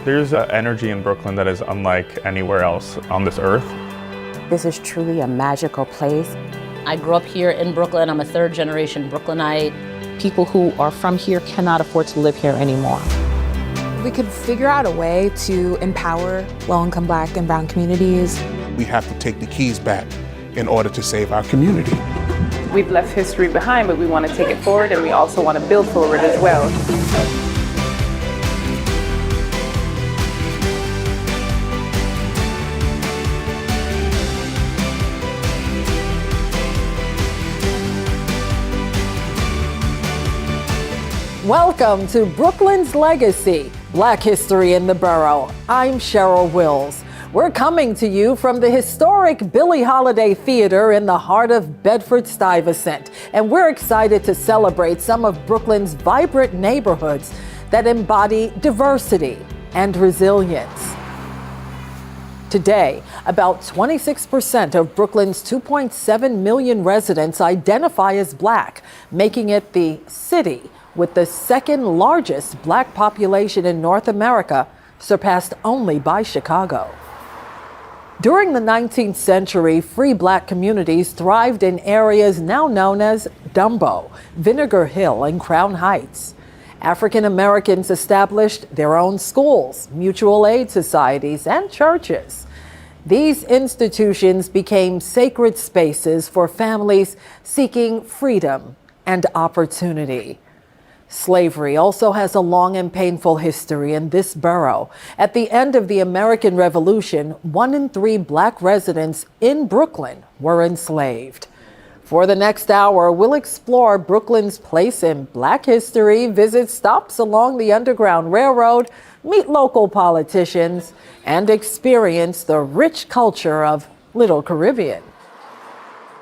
There's an energy in Brooklyn that is unlike anywhere else on this earth. This is truly a magical place. I grew up here in Brooklyn. I'm a third-generation Brooklynite. People who are from here cannot afford to live here anymore. We could figure out a way to empower low-income Black and brown communities. We have to take the keys back in order to save our community. We've left history behind, but we want to take it forward, and we also want to build forward as well. Welcome to Brooklyn's Legacy, Black History in the Borough. I'm Cheryl Wills. We're coming to you from the historic Billie Holiday Theater in the heart of Bedford-Stuyvesant, and we're excited to celebrate some of Brooklyn's vibrant neighborhoods that embody diversity and resilience. Today, about 26% of Brooklyn's 2.7 million residents identify as Black, making it the city with the second largest Black population in North America, surpassed only by Chicago. During the 19th century, free Black communities thrived in areas now known as Dumbo, Vinegar Hill, and Crown Heights. African Americans established their own schools, mutual aid societies, and churches. These institutions became sacred spaces for families seeking freedom and opportunity. Slavery also has a long and painful history in this borough. At the end of the American Revolution, 1 in 3 Black residents in Brooklyn were enslaved. For the next hour, we'll explore Brooklyn's place in Black history, visit stops along the Underground Railroad, meet local politicians, and experience the rich culture of Little Caribbean.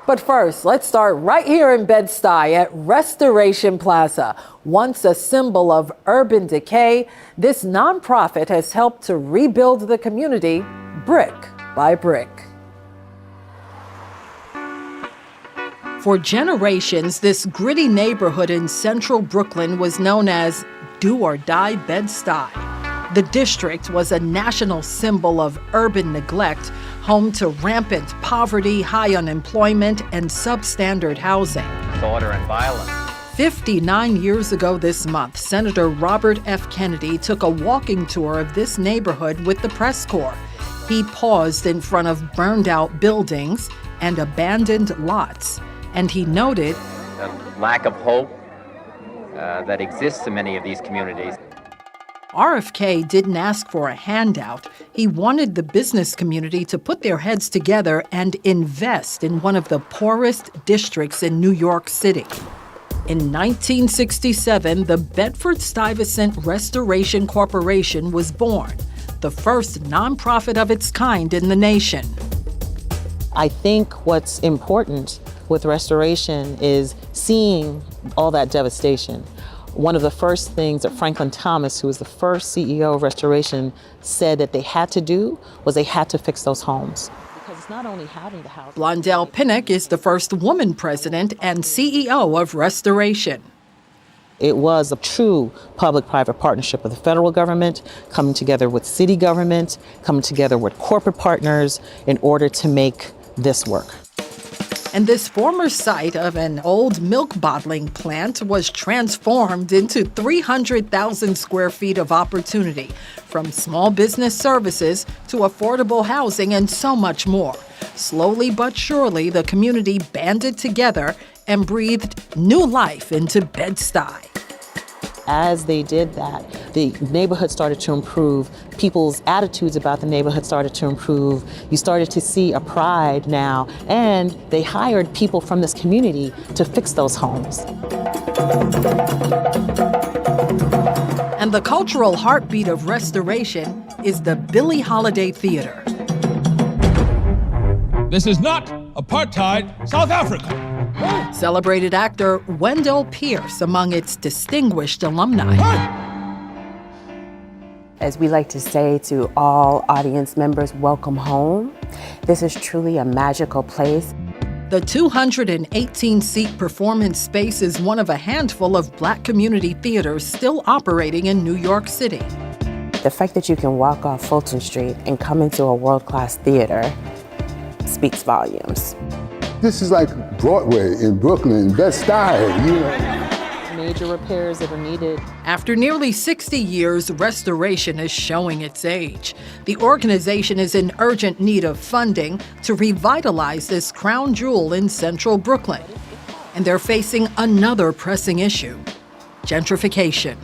But first, let's start right here in Bed-Stuy at Restoration Plaza. Once a symbol of urban decay, this nonprofit has helped to rebuild the community brick by brick. For generations, this gritty neighborhood in central Brooklyn was known as Do or Die Bed-Stuy. The district was a national symbol of urban neglect, home to rampant poverty, high unemployment, and substandard housing. Disorder and violence. 59 years ago this month, Senator Robert F. Kennedy took a walking tour of this neighborhood with the press corps. He paused in front of burned-out buildings and abandoned lots, and he noted the lack of hope that exists in many of these communities. RFK didn't ask for a handout. He wanted the business community to put their heads together and invest in one of the poorest districts in New York City. In 1967, the Bedford-Stuyvesant Restoration Corporation was born, the first nonprofit of its kind in the nation. I think what's important with restoration is seeing all that devastation. One of the first things that Franklin Thomas, who was the first CEO of Restoration, said that they had to do was they had to fix those homes. Because it's not only having the house. Blondell Pinnock is the first woman president and CEO of Restoration. It was a true public-private partnership of the federal government coming together with city government, coming together with corporate partners in order to make this work. And this former site of an old milk bottling plant was transformed into 300,000 square feet of opportunity, from small business services to affordable housing and so much more. Slowly but surely, the community banded together and breathed new life into Bed-Stuy. As they did that, the neighborhood started to improve. People's attitudes about the neighborhood started to improve. You started to see a pride now, and they hired people from this community to fix those homes. And the cultural heartbeat of restoration is the Billie Holiday Theater. This is not apartheid South Africa. Celebrated actor Wendell Pierce among its distinguished alumni. As we like to say to all audience members, welcome home. This is truly a magical place. The 218-seat performance space is one of a handful of Black community theaters still operating in New York City. The fact that you can walk off Fulton Street and come into a world-class theater speaks volumes. This is like Broadway in Brooklyn, Bed-Stuy, you know. Major repairs that are needed. After nearly 60 years, restoration is showing its age. The organization is in urgent need of funding to revitalize this crown jewel in central Brooklyn. And they're facing another pressing issue: gentrification.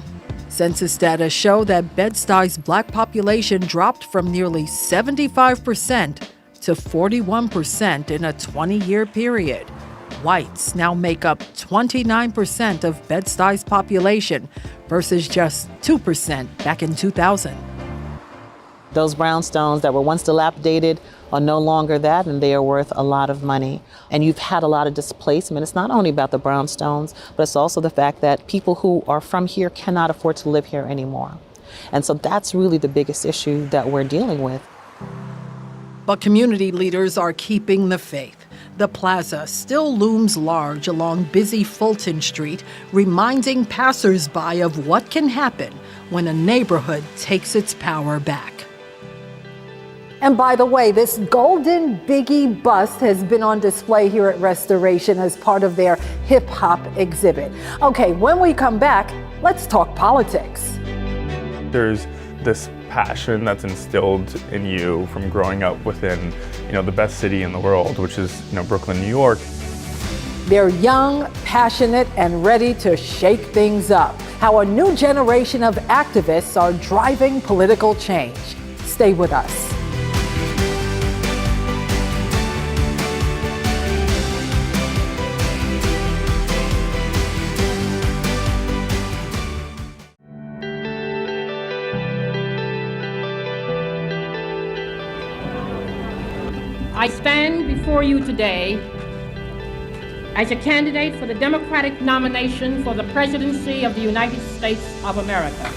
Census data show that Bed-Stuy's Black population dropped from nearly 75% to 41% in a 20-year period. Whites now make up 29% of Bed-Stuy's population versus just 2% back in 2000. Those brownstones that were once dilapidated are no longer that, and they are worth a lot of money. And you've had a lot of displacement. It's not only about the brownstones, but it's also the fact that people who are from here cannot afford to live here anymore. And so that's really the biggest issue that we're dealing with. But community leaders are keeping the faith. The plaza still looms large along busy Fulton Street, reminding passersby of what can happen when a neighborhood takes its power back. And by the way, this golden Biggie bust has been on display here at Restoration as part of their hip-hop exhibit. Okay, when we come back, let's talk politics. There's this passion that's instilled in you from growing up within, the best city in the world, which is, Brooklyn, New York. They're young, passionate, and ready to shake things up. How a new generation of activists are driving political change. Stay with us. I stand before you today as a candidate for the Democratic nomination for the presidency of the United States of America.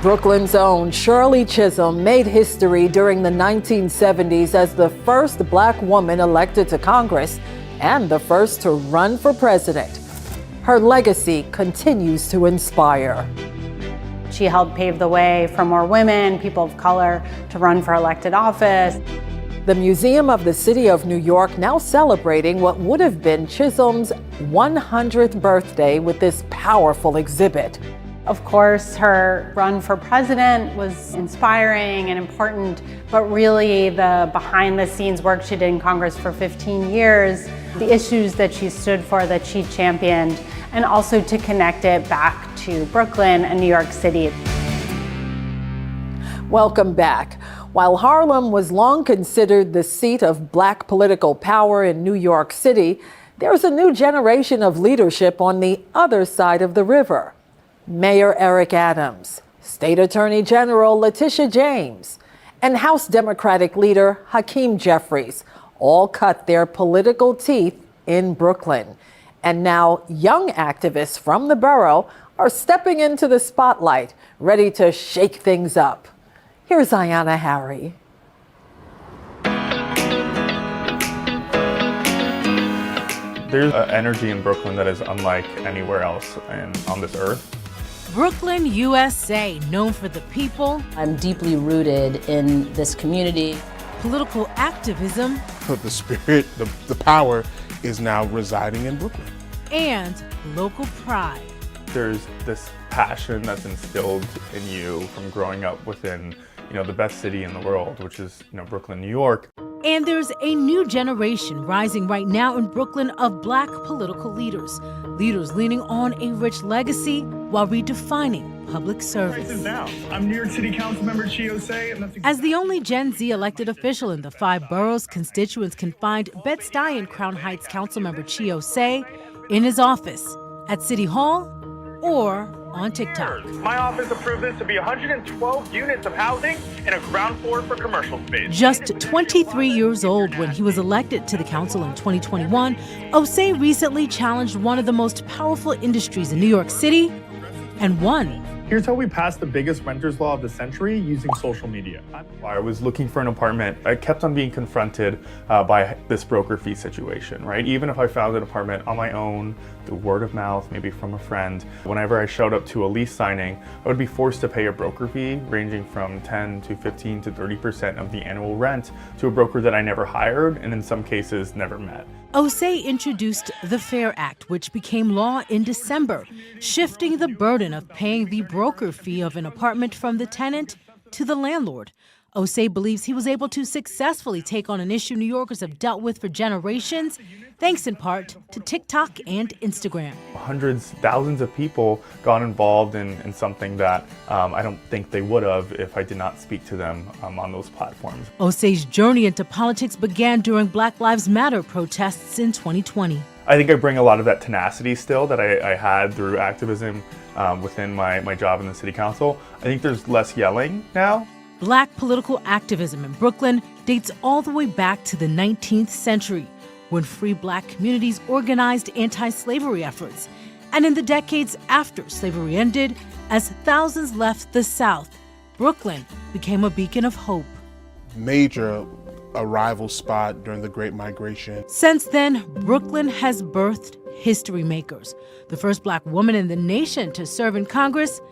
Brooklyn's own Shirley Chisholm made history during the 1970s as the first Black woman elected to Congress and the first to run for president. Her legacy continues to inspire. She helped pave the way for more women, people of color, to run for elected office. The Museum of the City of New York now celebrating what would have been Chisholm's 100th birthday with this powerful exhibit. Of course, her run for president was inspiring and important, but really the behind-the-scenes work she did in Congress for 15 years, the issues that she stood for, that she championed, and also to connect it back to Brooklyn and New York City. Welcome back. While Harlem was long considered the seat of Black political power in New York City, there's a new generation of leadership on the other side of the river. Mayor Eric Adams, State Attorney General Letitia James, and House Democratic leader Hakeem Jeffries all cut their political teeth in Brooklyn. And now young activists from the borough are stepping into the spotlight, ready to shake things up. Here's Ayanna Harry. There's an energy in Brooklyn that is unlike anywhere else on this earth. Brooklyn, USA, known for the people. I'm deeply rooted in this community. Political activism. The spirit, the power is now residing in Brooklyn. And local pride. There's this passion that's instilled in you from growing up within, the best city in the world, which is, Brooklyn, New York. And there's a new generation rising right now in Brooklyn of Black political leaders. Leaders leaning on a rich legacy while redefining public service. I'm New York City Council member Chiose, and that's As the only Gen Z elected official in the 5 boroughs, constituents can find Bed-Stuy and Crown Heights Councilmember Chiose in his office, at City Hall, or on TikTok. My office approved this to be 112 units of housing and a ground floor for commercial space. Just 23 years old when he was elected to the council in 2021, Osei recently challenged one of the most powerful industries in New York City and won Here's how we passed the biggest renters law of the century using social media. I was looking for an apartment. I kept on being confronted by this broker fee situation, right? Even if I found an apartment on my own, through word of mouth, maybe from a friend, whenever I showed up to a lease signing, I would be forced to pay a broker fee ranging from 10 to 15 to 30% of the annual rent to a broker that I never hired and in some cases never met. Osei introduced the FAIR Act, which became law in December, shifting the burden of paying the broker fee of an apartment from the tenant to the landlord. Osei believes he was able to successfully take on an issue New Yorkers have dealt with for generations, thanks in part to TikTok and Instagram. Hundreds, thousands of people got involved in something that I don't think they would have if I did not speak to them on those platforms. Osei's journey into politics began during Black Lives Matter protests in 2020. I think I bring a lot of that tenacity still that I had through activism within my job in the city council. I think there's less yelling now. Black political activism in Brooklyn dates all the way back to the 19th century, when free Black communities organized anti-slavery efforts. And in the decades after slavery ended, as thousands left the South, Brooklyn became a beacon of hope. Major arrival spot during the Great Migration. Since then, Brooklyn has birthed history makers. The first Black woman in the nation to serve in Congress,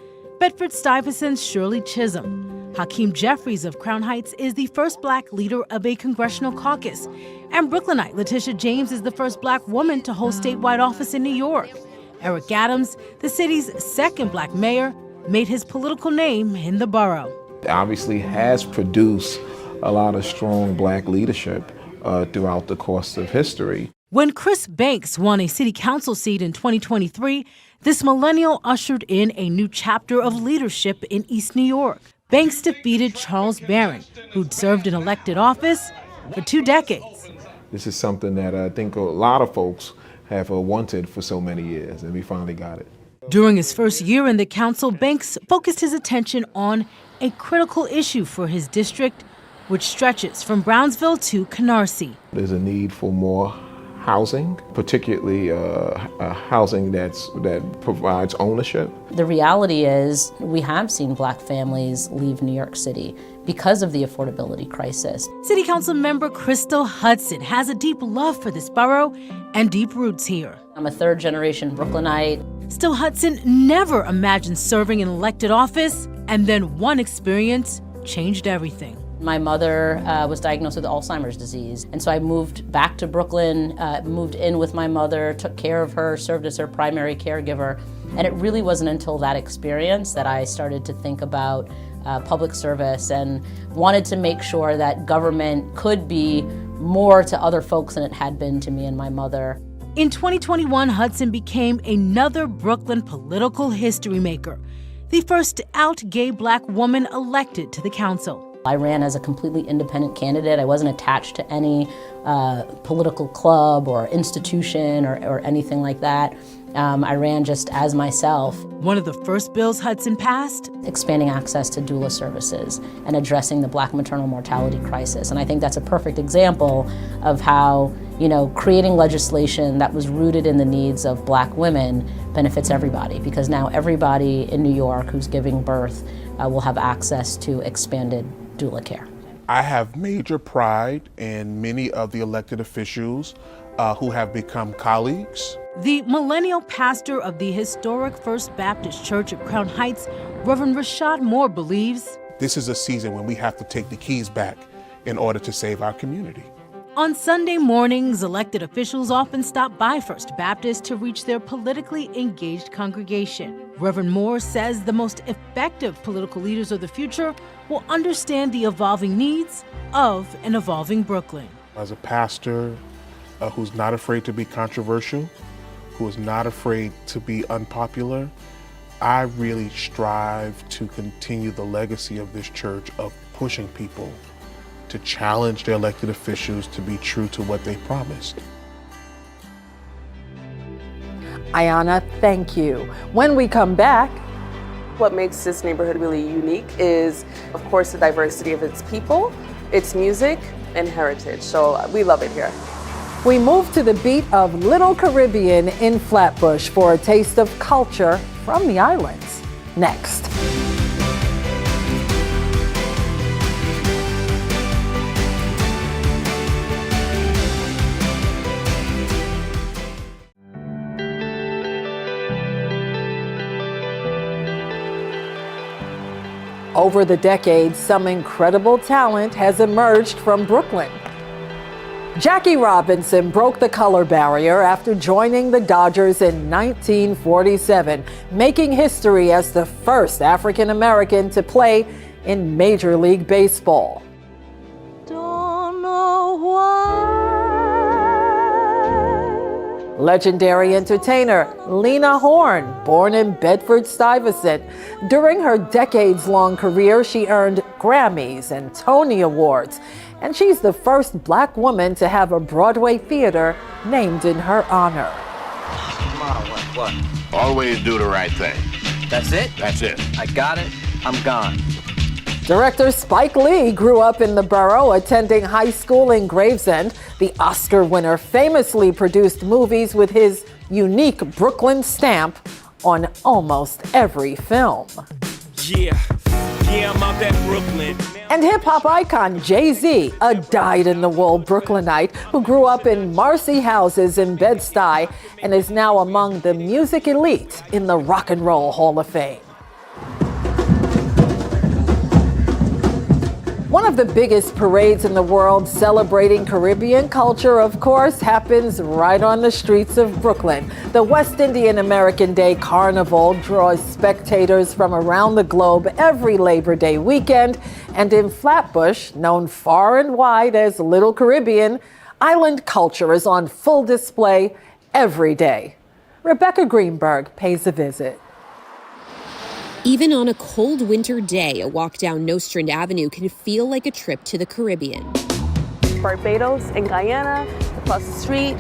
Bedford-Stuyvesant's Shirley Chisholm. Hakeem Jeffries of Crown Heights is the first Black leader of a congressional caucus. And Brooklynite Letitia James is the first Black woman to hold statewide office in New York. Eric Adams, the city's second Black mayor, made his political name in the borough. It obviously has produced a lot of strong Black leadership throughout the course of history. When Chris Banks won a city council seat in 2023, this millennial ushered in a new chapter of leadership in East New York. Banks defeated Charles Barron, who'd served in elected office for 2 decades. This is something that I think a lot of folks have wanted for so many years, and we finally got it. During his first year in the council, Banks focused his attention on a critical issue for his district, which stretches from Brownsville to Canarsie. There's a need for more housing, particularly housing that provides ownership. The reality is we have seen Black families leave New York City because of the affordability crisis. City Council member Crystal Hudson has a deep love for this borough and deep roots here. I'm a third-generation Brooklynite. Still, Hudson never imagined serving in elected office, and then one experience changed everything. My mother was diagnosed with Alzheimer's disease, and so I moved back to Brooklyn, moved in with my mother, took care of her, served as her primary caregiver, and it really wasn't until that experience that I started to think about public service and wanted to make sure that government could be more to other folks than it had been to me and my mother. In 2021, Hudson became another Brooklyn political history maker, the first out gay Black woman elected to the council. I ran as a completely independent candidate. I wasn't attached to any political club or institution or anything like that. I ran just as myself. One of the first bills Hudson passed? Expanding access to doula services and addressing the Black maternal mortality crisis. And I think that's a perfect example of how, creating legislation that was rooted in the needs of Black women benefits everybody, because now everybody in New York who's giving birth will have access to expanded doula care. I have major pride in many of the elected officials who have become colleagues. The millennial pastor of the historic First Baptist Church of Crown Heights, Reverend Rashad Moore, believes this is a season when we have to take the keys back in order to save our community. On Sunday mornings, elected officials often stop by First Baptist to reach their politically engaged congregation. Reverend Moore says the most effective political leaders of the future will understand the evolving needs of an evolving Brooklyn. As a pastor who's not afraid to be controversial, who is not afraid to be unpopular, I really strive to continue the legacy of this church of pushing people to challenge their elected officials to be true to what they promised. Ayanna, thank you. When we come back, what makes this neighborhood really unique is, of course, the diversity of its people, its music, and heritage. So we love it here. we move to the beat of Little Caribbean in Flatbush for a taste of culture from the islands. Next. Over the decades, some incredible talent has emerged from Brooklyn. Jackie Robinson broke the color barrier after joining the Dodgers in 1947, making history as the first African American to play in Major League Baseball. Don't know why. Legendary entertainer Lena Horne, born in Bedford-Stuyvesant. During her decades-long career, she earned Grammys and Tony Awards, and she's the first Black woman to have a Broadway theater named in her honor. Come on, what? Always do the right thing. That's it? That's it. I got it. I'm gone. Director Spike Lee grew up in the borough, attending high school in Gravesend. The Oscar winner famously produced movies with his unique Brooklyn stamp on almost every film. Yeah, I'm out at Brooklyn. And hip-hop icon Jay-Z, a dyed-in-the-wool Brooklynite who grew up in Marcy houses in Bed-Stuy and is now among the music elite in the Rock and Roll Hall of Fame. One of the biggest parades in the world celebrating Caribbean culture, of course, happens right on the streets of Brooklyn. The West Indian American Day Carnival draws spectators from around the globe every Labor Day weekend. And in Flatbush, known far and wide as Little Caribbean, island culture is on full display every day. Rebecca Greenberg pays a visit. Even on a cold winter day, a walk down Nostrand Avenue can feel like a trip to the Caribbean. Barbados and Guyana, across the street,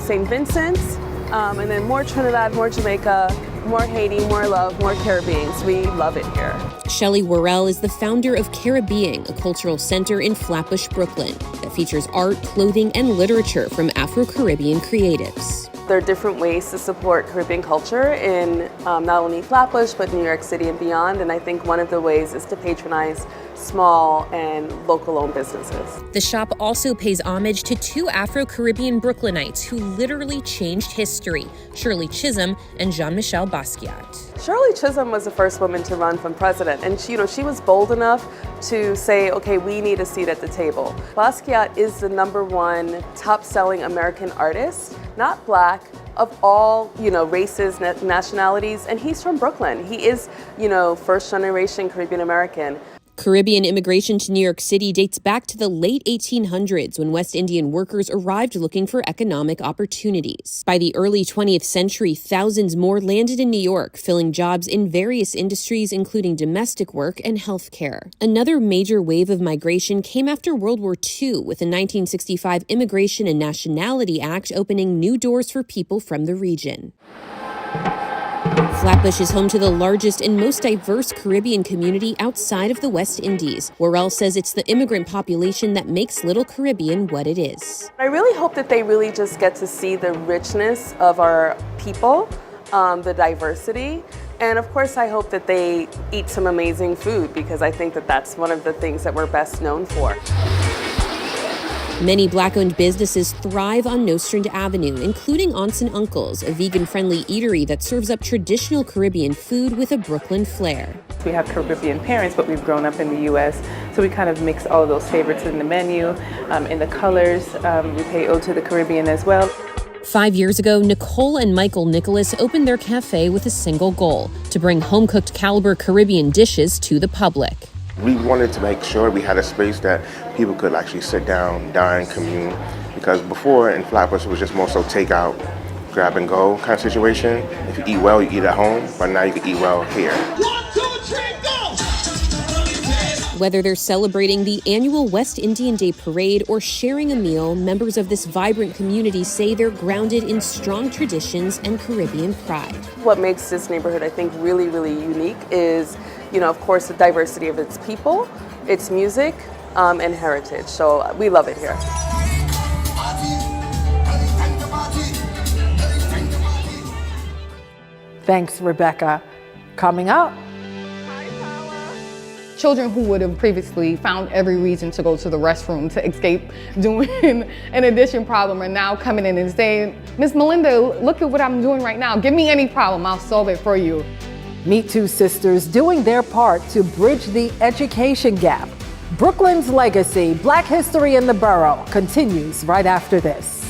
St. Vincent's, and then more Trinidad, more Jamaica, more Haiti, more love, more Caribbean. We love it here. Shelley Worrell is the founder of Caribbean, a cultural center in Flatbush, Brooklyn, that features art, clothing, and literature from Afro-Caribbean creatives. There are different ways to support Caribbean culture in not only Flatbush, but New York City and beyond. And I think one of the ways is to patronize small and local-owned businesses. The shop also pays homage to two Afro-Caribbean Brooklynites who literally changed history, Shirley Chisholm and Jean-Michel Basquiat. Shirley Chisholm was the first woman to run for president, and she was bold enough to say, okay, we need a seat at the table. Basquiat is the #1 top-selling American artist, not Black, of all, races, nationalities, and he's from Brooklyn. He is, first-generation Caribbean American. Caribbean immigration to New York City dates back to the late 1800s when West Indian workers arrived looking for economic opportunities. By the early 20th century, thousands more landed in New York, filling jobs in various industries, including domestic work and healthcare. Another major wave of migration came after World War II, with the 1965 Immigration and Nationality Act opening new doors for people from the region. Flatbush is home to the largest and most diverse Caribbean community outside of the West Indies. Worrell says it's the immigrant population that makes Little Caribbean what it is. I really hope that they really just get to see the richness of our people, the diversity, and of course I hope that they eat some amazing food, because I think that that's one of the things that we're best known for. Many Black-owned businesses thrive on Nostrand Avenue, including Aunts and Uncles, a vegan-friendly eatery that serves up traditional Caribbean food with a Brooklyn flair. We have Caribbean parents, but we've grown up in the U.S., so we kind of mix all of those favorites in the menu, in the colors. We pay ode to the Caribbean as well. 5 years ago, Nicole and Michael Nicholas opened their cafe with a single goal: to bring home-cooked caliber Caribbean dishes to the public. We wanted to make sure we had a space that people could actually sit down, dine, commune, because before in Flatbush it was just more so takeout, grab and go kind of situation. If you eat well, you eat at home, but now you can eat well here. 1, 2, 3, go! Whether they're celebrating the annual West Indian Day Parade or sharing a meal, members of this vibrant community say they're grounded in strong traditions and Caribbean pride. What makes this neighborhood, I think, really, really unique is, of course, the diversity of its people, its music, and heritage. So we love it here. Thanks, Rebecca. Coming up. Children who would have previously found every reason to go to the restroom to escape doing an addition problem are now coming in and saying, Miss Melinda, look at what I'm doing right now. Give me any problem, I'll solve it for you. Meet two sisters doing their part to bridge the education gap. Brooklyn's legacy, Black history in the borough, continues right after this.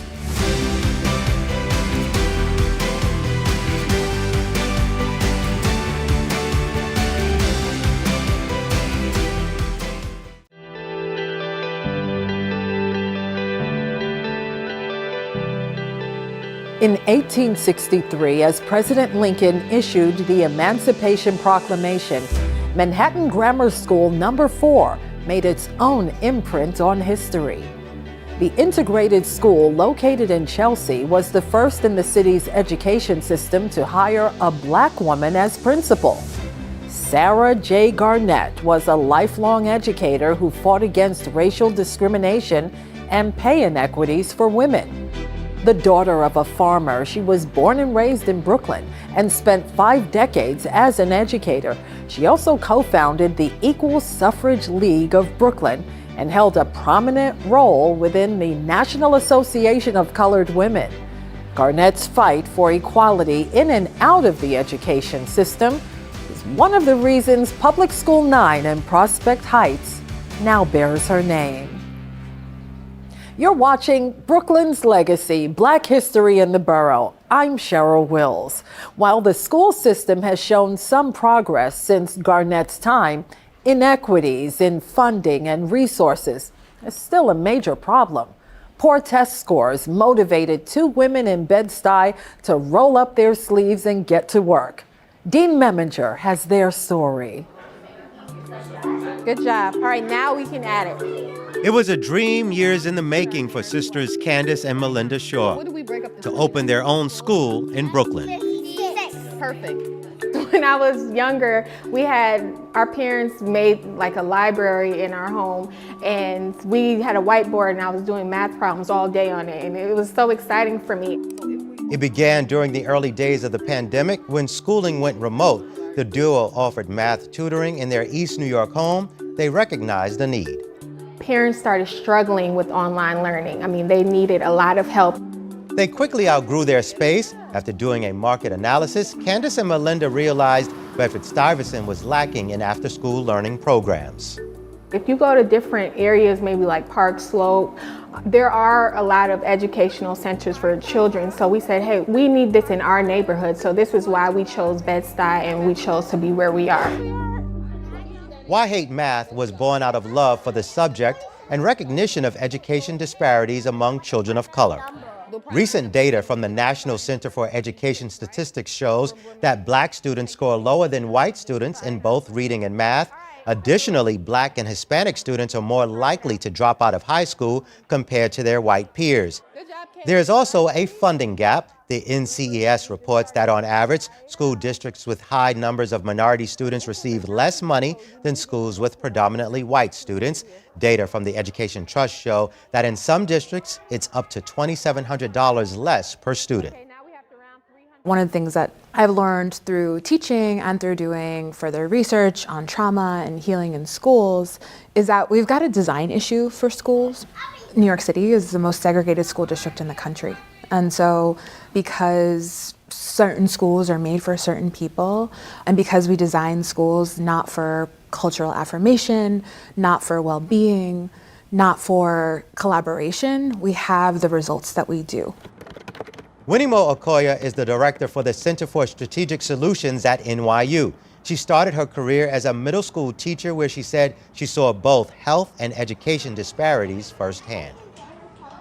In 1863, as President Lincoln issued the Emancipation Proclamation, Manhattan Grammar School No. 4 made its own imprint on history. The integrated school, located in Chelsea, was the first in the city's education system to hire a Black woman as principal. Sarah J. Garnett was a lifelong educator who fought against racial discrimination and pay inequities for women. The daughter of a farmer, she was born and raised in Brooklyn and spent 5 decades as an educator. She also co-founded the Equal Suffrage League of Brooklyn and held a prominent role within the National Association of Colored Women. Garnett's fight for equality in and out of the education system is one of the reasons Public School 9 in Prospect Heights now bears her name. You're watching Brooklyn's Legacy, Black History in the Borough. I'm Cheryl Wills. While the school system has shown some progress since Garnett's time, inequities in funding and resources is still a major problem. Poor test scores motivated 2 women in Bed-Stuy to roll up their sleeves and get to work. Dean Meminger has their story. Good job. All right, now we can add it. It was a dream years in the making for sisters Candace and Melinda Shaw to open their own school in Brooklyn. Perfect. When I was younger, our parents made like a library in our home, and we had a whiteboard and I was doing math problems all day on it, and it was so exciting for me. It began during the early days of the pandemic when schooling went remote. The duo offered math tutoring in their East New York home. They recognized the need. Parents started struggling with online learning. I mean, they needed a lot of help. They quickly outgrew their space. After doing a market analysis, Candace and Melinda realized Bedford-Stuyvesant was lacking in after-school learning programs. If you go to different areas, maybe like Park Slope, there are a lot of educational centers for children. So we said, hey, we need this in our neighborhood. So this is why we chose Bed-Stuy and we chose to be where we are. Why Hate Math was born out of love for the subject and recognition of education disparities among children of color. Recent data from the National Center for Education Statistics shows that Black students score lower than white students in both reading and math. Additionally, Black and Hispanic students are more likely to drop out of high school compared to their white peers. There is also a funding gap. The NCES reports that on average, school districts with high numbers of minority students receive less money than schools with predominantly white students. Data from the Education Trust show that in some districts, it's up to $2,700 less per student. One of the things that I've learned through teaching and through doing further research on trauma and healing in schools is that we've got a design issue for schools. New York City is the most segregated school district in the country. And so because certain schools are made for certain people, and because we design schools not for cultural affirmation, not for well-being, not for collaboration, we have the results that we do. Winimo Okoya is the director for the Center for Strategic Solutions at NYU. She started her career as a middle school teacher where she said she saw both health and education disparities firsthand.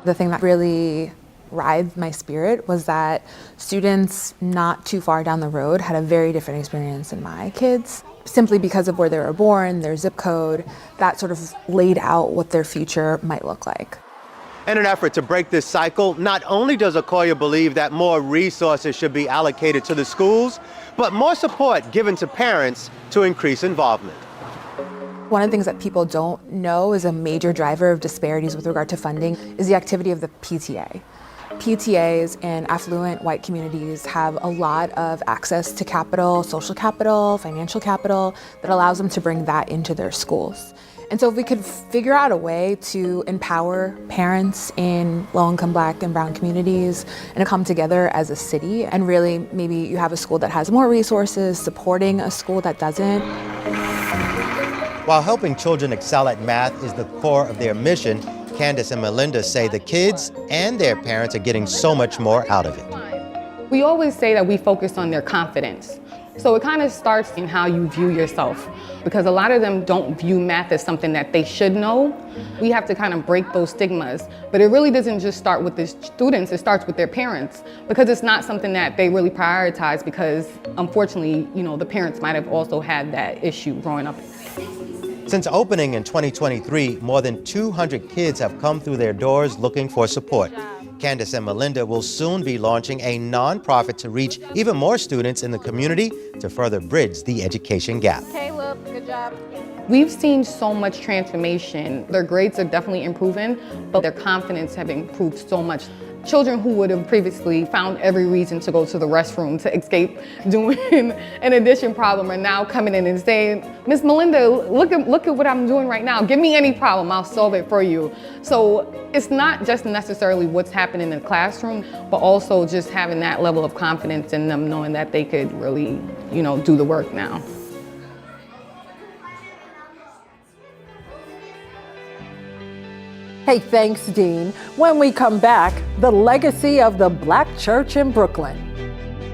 The thing that really writhed my spirit was that students not too far down the road had a very different experience than my kids. Simply because of where they were born, their zip code, that sort of laid out what their future might look like. In an effort to break this cycle, not only does Okoya believe that more resources should be allocated to the schools, but more support given to parents to increase involvement. One of the things that people don't know is a major driver of disparities with regard to funding is the activity of the PTA. PTAs in affluent white communities have a lot of access to capital, social capital, financial capital that allows them to bring that into their schools. And so if we could figure out a way to empower parents in low-income Black and brown communities and to come together as a city, and really maybe you have a school that has more resources supporting a school that doesn't. While helping children excel at math is the core of their mission, Candace and Melinda say the kids and their parents are getting so much more out of it. We always say that we focus on their confidence. So it kind of starts in how you view yourself, because a lot of them don't view math as something that they should know. We have to kind of break those stigmas, but it really doesn't just start with the students, it starts with their parents, because it's not something that they really prioritize, because unfortunately, the parents might have also had that issue growing up. Since opening in 2023, more than 200 kids have come through their doors looking for support. Candace and Melinda will soon be launching a nonprofit to reach even more students in the community to further bridge the education gap. Caleb, good job. We've seen so much transformation. Their grades are definitely improving, but their confidence have improved so much. Children who would have previously found every reason to go to the restroom to escape doing an addition problem are now coming in and saying, Miss Melinda, look at what I'm doing right now. Give me any problem, I'll solve it for you. So it's not just necessarily what's happening in the classroom, but also just having that level of confidence in them, knowing that they could really, do the work now. Hey, thanks, Dean. When we come back, the legacy of the Black church in Brooklyn.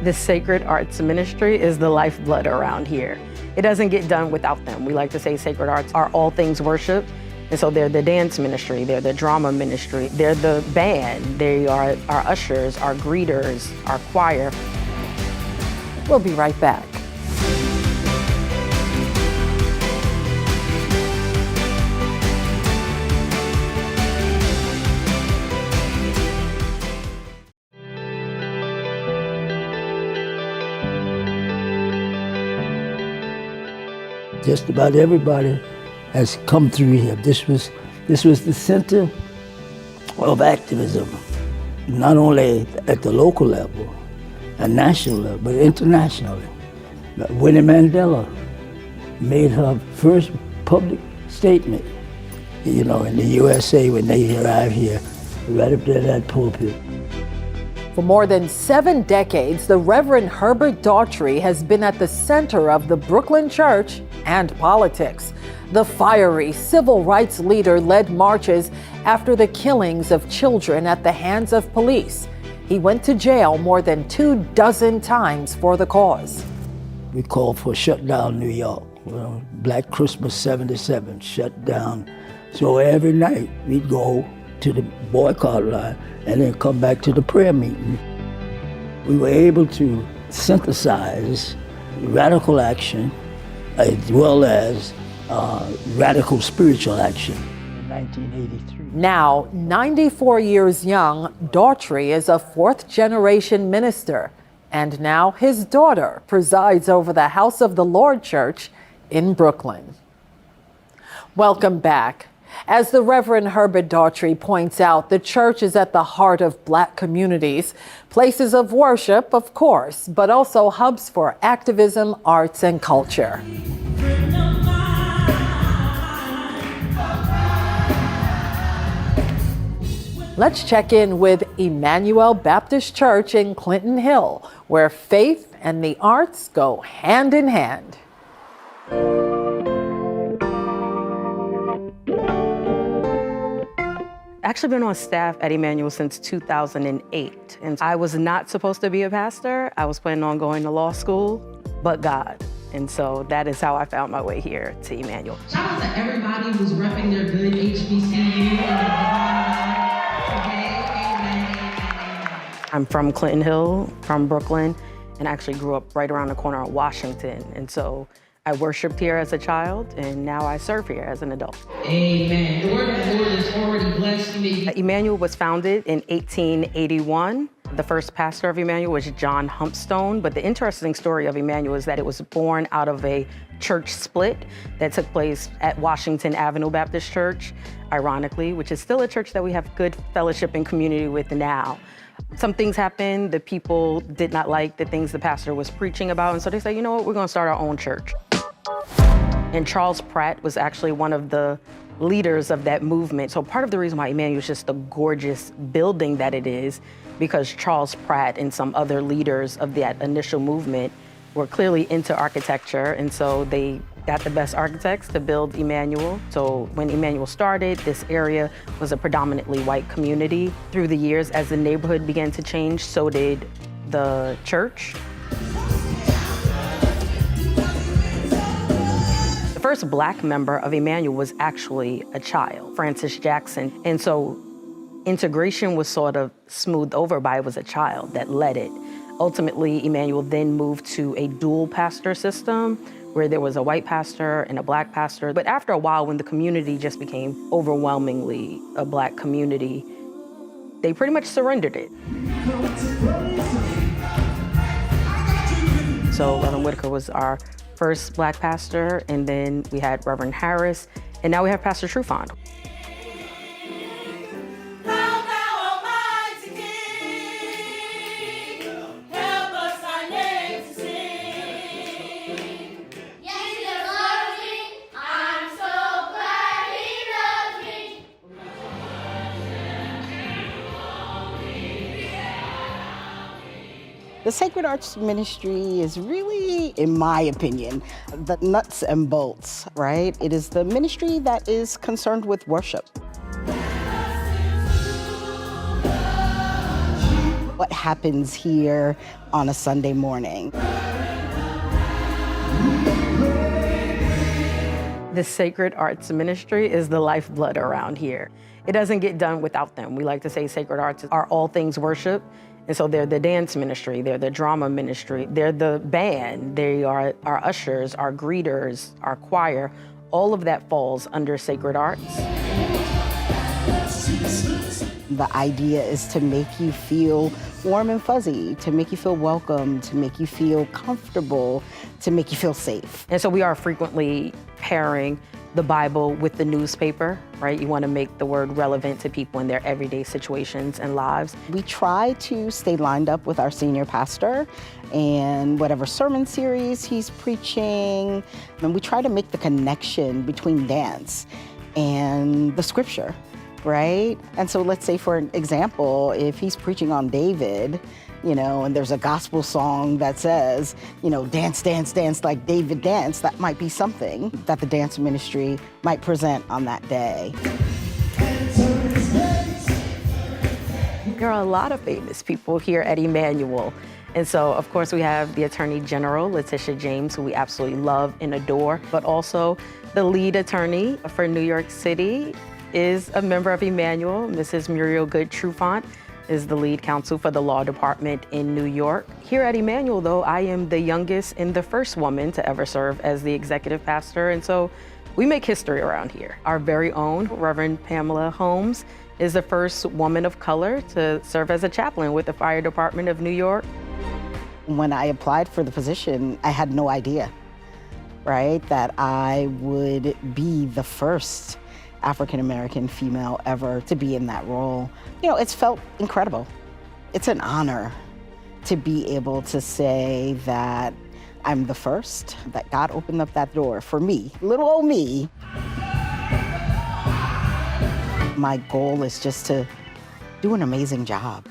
The Sacred Arts Ministry is the lifeblood around here. It doesn't get done without them. We like to say sacred arts are all things worship. And so they're the dance ministry, they're the drama ministry, they're the band, they are our ushers, our greeters, our choir. We'll be right back. Just about everybody has come through here. This was the center of activism, not only at the local level and national level, but internationally. Winnie Mandela made her first public statement, in the USA when they arrived here, right up there at that pulpit. For more than 7 decades, the Reverend Herbert Daughtry has been at the center of the Brooklyn church and politics. The fiery civil rights leader led marches after the killings of children at the hands of police. He went to jail more than 24 times for the cause. We called for shut down New York. Black Christmas 77, shut down. So every night we'd go to the boycott line and then come back to the prayer meeting. We were able to synthesize radical action as well as radical spiritual action in 1983. Now, 94 years young, Daughtry is a 4th-generation minister, and now his daughter presides over the House of the Lord Church in Brooklyn. Welcome back. As the Reverend Herbert Daughtry points out, the church is at the heart of Black communities, places of worship, of course, but also hubs for activism, arts, and culture. Let's check in with Emmanuel Baptist Church in Clinton Hill, where faith and the arts go hand in hand. Actually been on staff at Emmanuel since 2008, and I was not supposed to be a pastor. I was planning on going to law school, but God. And so that is how I found my way here to Emmanuel. Shout out to everybody who's repping their good HBCU. I'm from Clinton Hill, from Brooklyn, and actually grew up right around the corner of Washington. And so I worshiped here as a child, and now I serve here as an adult. Amen. The word of the Lord is already blessed me. Emmanuel was founded in 1881. The first pastor of Emmanuel was John Humpstone, but the interesting story of Emmanuel is that it was born out of a church split that took place at Washington Avenue Baptist Church, ironically, which is still a church that we have good fellowship and community with now. Some things happened, the people did not like the things the pastor was preaching about, and so they said, you know what, we're gonna start our own church. And Charles Pratt was actually one of the leaders of that movement. So part of the reason why Emmanuel is just the gorgeous building that it is, because Charles Pratt and some other leaders of that initial movement were clearly into architecture, and so they got the best architects to build Emmanuel. So when Emmanuel started, this area was a predominantly white community. Through the years, as the neighborhood began to change, so did the church. The first Black member of Emmanuel was actually a child, Francis Jackson. And so integration was sort of smoothed over by it was a child that led it. Ultimately, Emmanuel then moved to a dual pastor system where there was a white pastor and a Black pastor. But after a while, when the community just became overwhelmingly a Black community, they pretty much surrendered it. So Reverend Whitaker was our first Black pastor, and then we had Reverend Harris, and now we have Pastor Trufant. The Sacred Arts Ministry is really, in my opinion, the nuts and bolts, right? It is the ministry that is concerned with worship. What happens here on a Sunday morning? The Sacred Arts Ministry is the lifeblood around here. It doesn't get done without them. We like to say Sacred Arts are all things worship. And so they're the dance ministry, they're the drama ministry, they're the band, they are our ushers, our greeters, our choir. All of that falls under Sacred Arts. The idea is to make you feel warm and fuzzy, to make you feel welcome, to make you feel comfortable, to make you feel safe. And so we are frequently pairing the Bible with the newspaper, right? You want to make the word relevant to people in their everyday situations and lives. We try to stay lined up with our senior pastor and whatever sermon series he's preaching. And we try to make the connection between dance and the scripture, right? And so let's say, for an example, if he's preaching on David, you know, and there's a gospel song that says, you know, dance, dance, dance like David danced, that might be something that the dance ministry might present on that day. There are a lot of famous people here at Emmanuel. And so, of course, we have the Attorney General, Letitia James, who we absolutely love and adore, but also the lead attorney for New York City is a member of Emmanuel. Mrs. Muriel Good Trufant is the lead counsel for the law department in New York. Here at Emmanuel, though, I am the youngest and the first woman to ever serve as the executive pastor, and so we make history around here. Our very own Reverend Pamela Holmes is the first woman of color to serve as a chaplain with the Fire Department of New York. When I applied for the position, I had no idea, right, that I would be the first African-American female ever to be in that role. You know, it's felt incredible. It's an honor to be able to say that I'm the first, that God opened up that door for me, little old me. My goal is just to do an amazing job,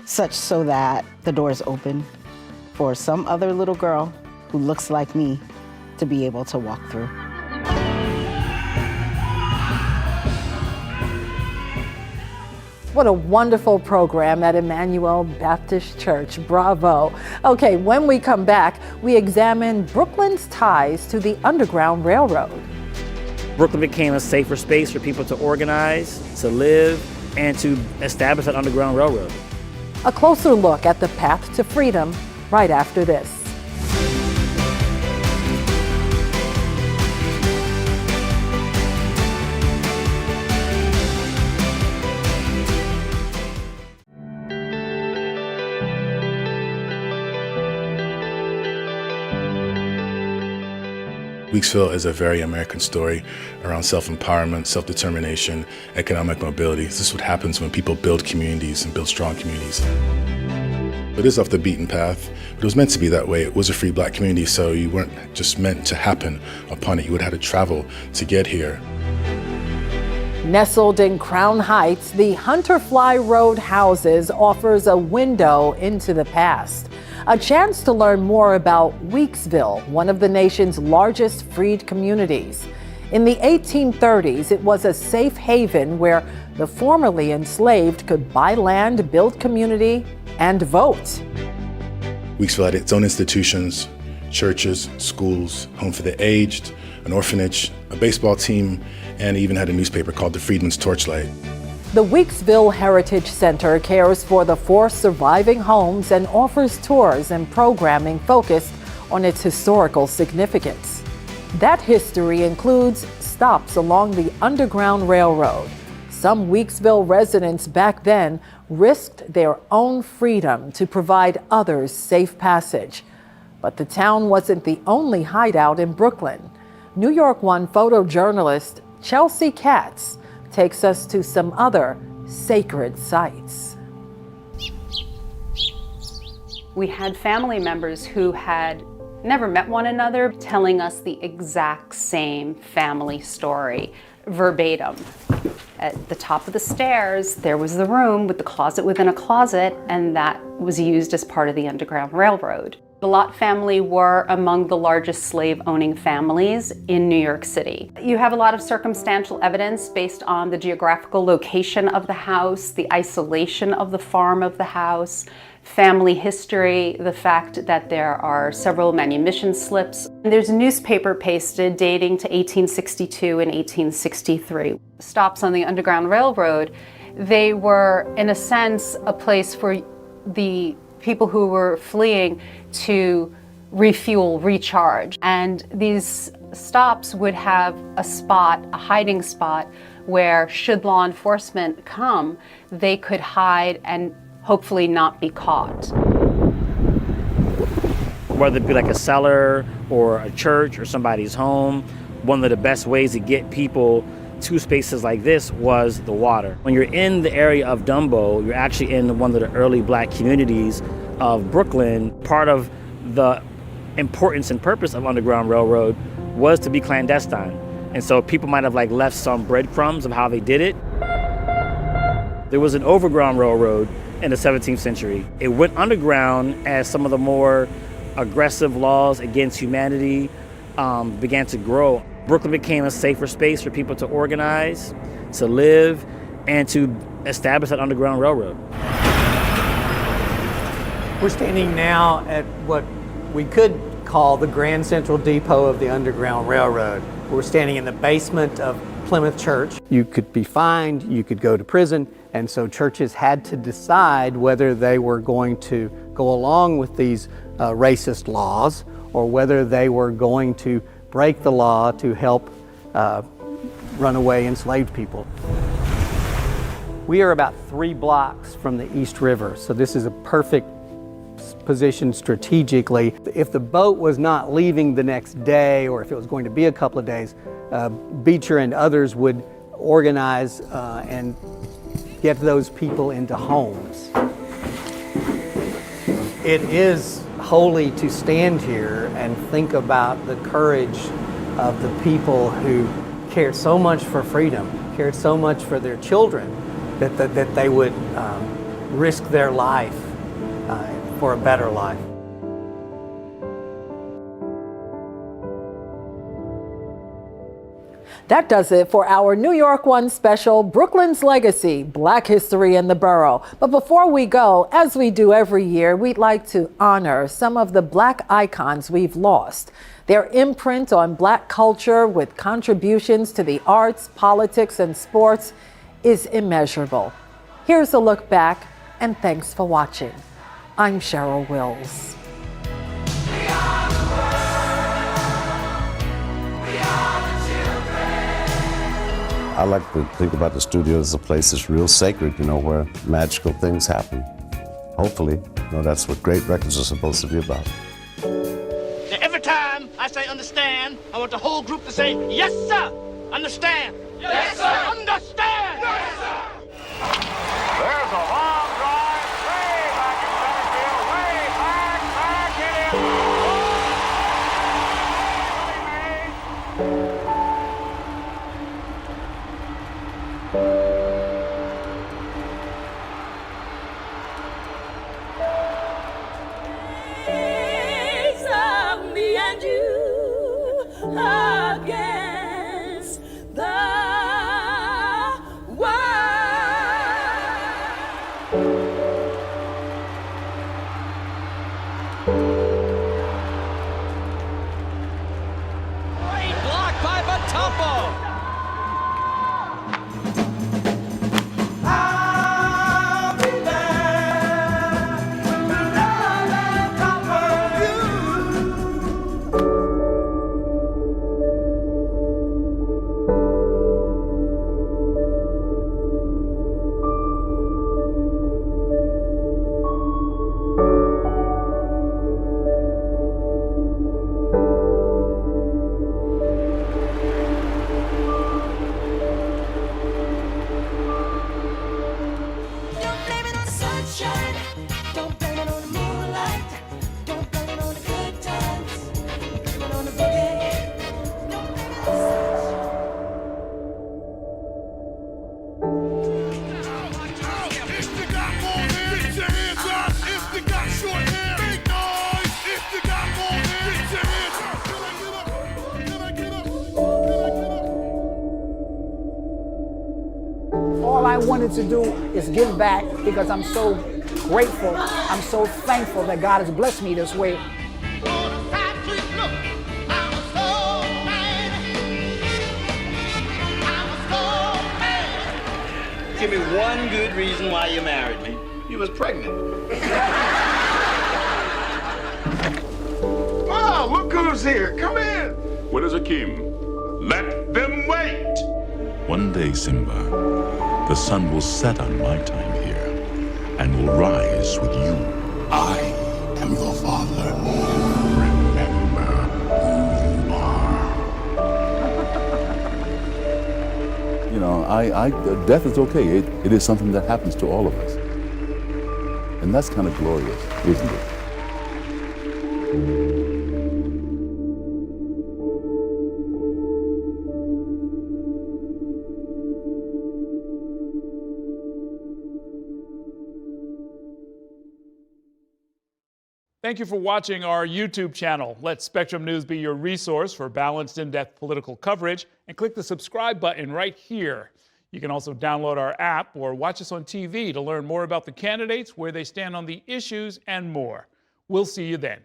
such so that the door is open for some other little girl who looks like me to be able to walk through. What a wonderful program at Emmanuel Baptist Church. Bravo. Okay, when we come back, we examine Brooklyn's ties to the Underground Railroad. Brooklyn became a safer space for people to organize, to live, and to establish an Underground Railroad. A closer look at the path to freedom right after this. Weeksville is a very American story around self-empowerment, self-determination, economic mobility. This is what happens when people build communities and build strong communities. It is off the beaten path. It was meant to be that way. It was a free black community, so you weren't just meant to happen upon it. You would have to travel to get here. Nestled in Crown Heights, the Hunterfly Road houses offers a window into the past. A chance to learn more about Weeksville, one of the nation's largest freed communities. In the 1830s, it was a safe haven where the formerly enslaved could buy land, build community, and vote. Weeksville had its own institutions, churches, schools, home for the aged, an orphanage, a baseball team, and even had a newspaper called the Freedman's Torchlight. The Weeksville Heritage Center cares for the 4 surviving homes and offers tours and programming focused on its historical significance. That history includes stops along the Underground Railroad. Some Weeksville residents back then risked their own freedom to provide others safe passage. But the town wasn't the only hideout in Brooklyn. New York One photojournalist Chelsea Katz takes us to some other sacred sites. We had family members who had never met one another telling us the exact same family story, verbatim. At the top of the stairs, there was the room with the closet within a closet, and that was used as part of the Underground Railroad. The Lott family were among the largest slave-owning families in New York City. You have a lot of circumstantial evidence based on the geographical location of the house, the isolation of the farm of the house, family history, the fact that there are several manumission slips. There's a newspaper pasted dating to 1862 and 1863. Stops on the Underground Railroad, they were, in a sense, a place for the people who were fleeing to refuel, recharge. And these stops would have a spot, a hiding spot, where should law enforcement come, they could hide and hopefully not be caught. Whether it be like a cellar or a church or somebody's home, one of the best ways to get people to spaces like this was the water. When you're in the area of Dumbo, you're actually in one of the early black communities of Brooklyn. Part of the importance and purpose of Underground Railroad was to be clandestine. And so people might have left some breadcrumbs of how they did it. There was an overground railroad in the 17th century. It went underground as some of the more aggressive laws against humanity began to grow. Brooklyn became a safer space for people to organize, to live, and to establish that Underground Railroad. We're standing now at what we could call the Grand Central Depot of the Underground Railroad. We're standing in the basement of Plymouth Church. You could be fined, you could go to prison, and so churches had to decide whether they were going to go along with these racist laws or whether they were going to break the law to help runaway enslaved people. We are about 3 blocks from the East River, so this is a perfect position strategically. If the boat was not leaving the next day, or if it was going to be a couple of days, Beecher and others would organize and get those people into homes. It is holy to stand here and think about the courage of the people who cared so much for freedom, cared so much for their children, that they would risk their life for a better life. That does it for our New York One special, Brooklyn's Legacy, Black History in the Borough. But before we go, as we do every year, we'd like to honor some of the Black icons we've lost. Their imprint on Black culture with contributions to the arts, politics, and sports is immeasurable. Here's a look back, and thanks for watching. I'm Cheryl Wills. I like to think about the studio as a place that's real sacred, where magical things happen. Hopefully, that's what great records are supposed to be about. Now, every time I say understand, I want the whole group to say, yes, sir, understand. Yes, sir, understand. Yes, sir. There's a long drive way back in center field, way back Me and you against the world. Great block by Batumbo. I'll be there when the love covers you. Don't blame it on the sunshine. Don't blame it on the moonlight. Don't blame it on the good times. Blame it on the boogie. Don't blame it on the If you got more hair, get your hands up. If you got short hair, make noise. If you got more hair, get your hands up. Can I get up? Can I get up? All I wanted to do is give back because I'm so grateful. I'm so thankful that God has blessed me this way. Give me one good reason why you married me. You was pregnant. Wow, look who's here. Come in. What is Akeem? Let them wait. One day, Simba, the sun will set on my time here and will rise with you. I am your father. Remember who you are. You know, death is okay. It is something that happens to all of us. And that's kind of glorious, isn't it? Thank you for watching our YouTube channel. Let Spectrum News be your resource for balanced, in-depth political coverage, and click the subscribe button right here. You can also download our app or watch us on TV to learn more about the candidates, where they stand on the issues, and more. We'll see you then.